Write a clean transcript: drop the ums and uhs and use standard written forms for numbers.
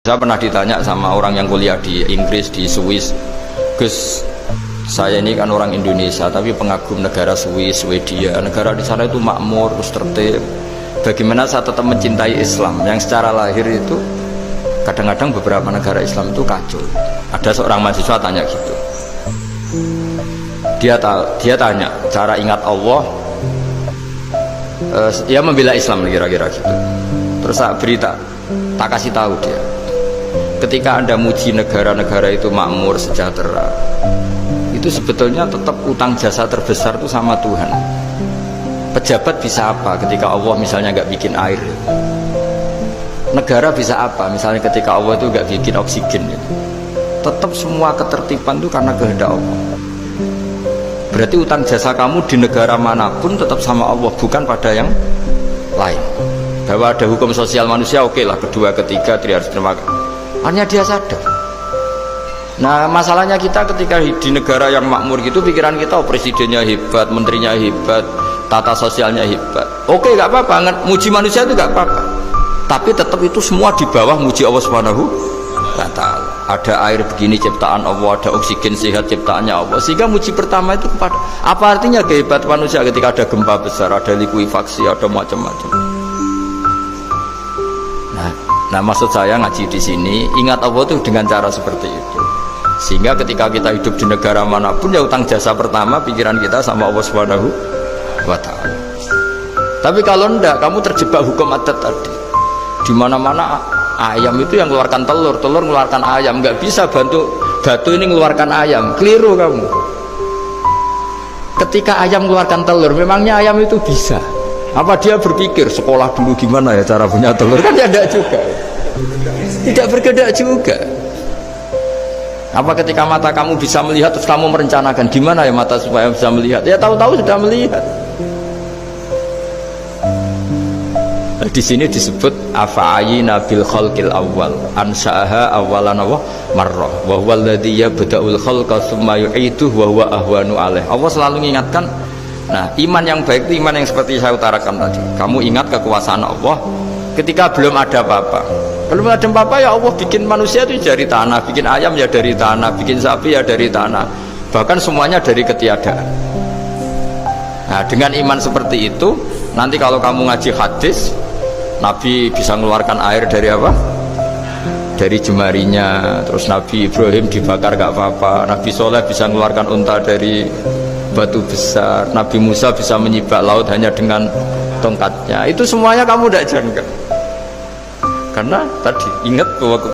Saya pernah ditanya sama orang yang kuliah di Inggris, di Swiss, Gus, saya ini kan orang Indonesia tapi pengagum negara Swiss, Swedia, negara di sana itu makmur, terus tertib. Bagaimana saya tetap mencintai Islam yang secara lahir itu kadang-kadang beberapa negara Islam itu kacau. Ada seorang mahasiswa tanya gitu. Dia tanya cara ingat Allah, dia membela Islam kira-kira gitu. Terus saya berita, tak kasih tahu dia. Ketika Anda muji negara-negara itu makmur, sejahtera, itu sebetulnya tetap utang jasa terbesar itu sama Tuhan. Pejabat bisa apa ketika Allah misalnya nggak bikin air? Negara bisa apa misalnya ketika Allah itu nggak bikin oksigen? Tetap semua ketertiban itu karena kehendak Allah. Berarti utang jasa kamu di negara manapun tetap sama Allah, bukan pada yang lain. Bahwa ada hukum sosial manusia, oke lah, kedua, ketiga, dia harus terima kasih. Hanya dia sadar. Nah, masalahnya kita ketika di negara yang makmur gitu, pikiran kita, oh, presidennya hebat, menterinya hebat, tata sosialnya hebat. Oke, gak apa-apa, muji manusia itu gak apa-apa. Tapi tetap itu semua di bawah muji Allah Subhanahu wa ta'ala. Ada air begini ciptaan Allah, ada oksigen sehat ciptaannya Allah. Sehingga muji pertama itu kepada apa artinya kehebatan manusia ketika ada gempa besar, ada likuifaksi, ada macam-macam. Nah, maksud saya ngaji di sini, ingat Allah itu dengan cara seperti itu. Sehingga ketika kita hidup di negara manapun, ya utang jasa pertama pikiran kita sama Allah Subhanahu wa ta'ala. Tapi kalau enggak, kamu terjebak hukum adat tadi. Di mana-mana ayam itu yang mengeluarkan telur, telur mengeluarkan ayam, nggak bisa bantu batu ini mengeluarkan ayam. Keliru kamu. Ketika ayam mengeluarkan telur, memangnya ayam itu bisa? Apa dia berpikir sekolah dulu gimana ya cara punya telur? Kan tidak juga. Tidak bergerak juga. Apa ketika mata kamu bisa melihat terus kamu merencanakan gimana ya mata supaya bisa melihat? Ya tahu-tahu sudah melihat. Nah, di sini disebut afa'ayina bil khalqil awwal ansa'aha awalan wa marrah wa huwa alladhi yabda'ul khalqa tsumma yu'iduhu wa huwa ahwanu alaih. Allah selalu mengingatkan. Nah, iman yang baik itu iman yang seperti saya utarakan tadi. Kamu ingat kekuasaan Allah ketika belum ada apa-apa. Belum ada apa-apa ya Allah bikin manusia itu dari tanah, bikin ayam ya dari tanah, bikin sapi ya dari tanah. Bahkan semuanya dari ketiadaan. Nah, dengan iman seperti itu, nanti kalau kamu ngaji hadis, Nabi bisa mengeluarkan air dari apa? Dari jemarinya. Terus Nabi Ibrahim dibakar gak apa-apa. Nabi Soleh bisa mengeluarkan unta dari batu besar. Nabi Musa bisa menyibak laut hanya dengan tongkatnya. Itu semuanya kamu tidak jangka. Karena tadi ingat bahwa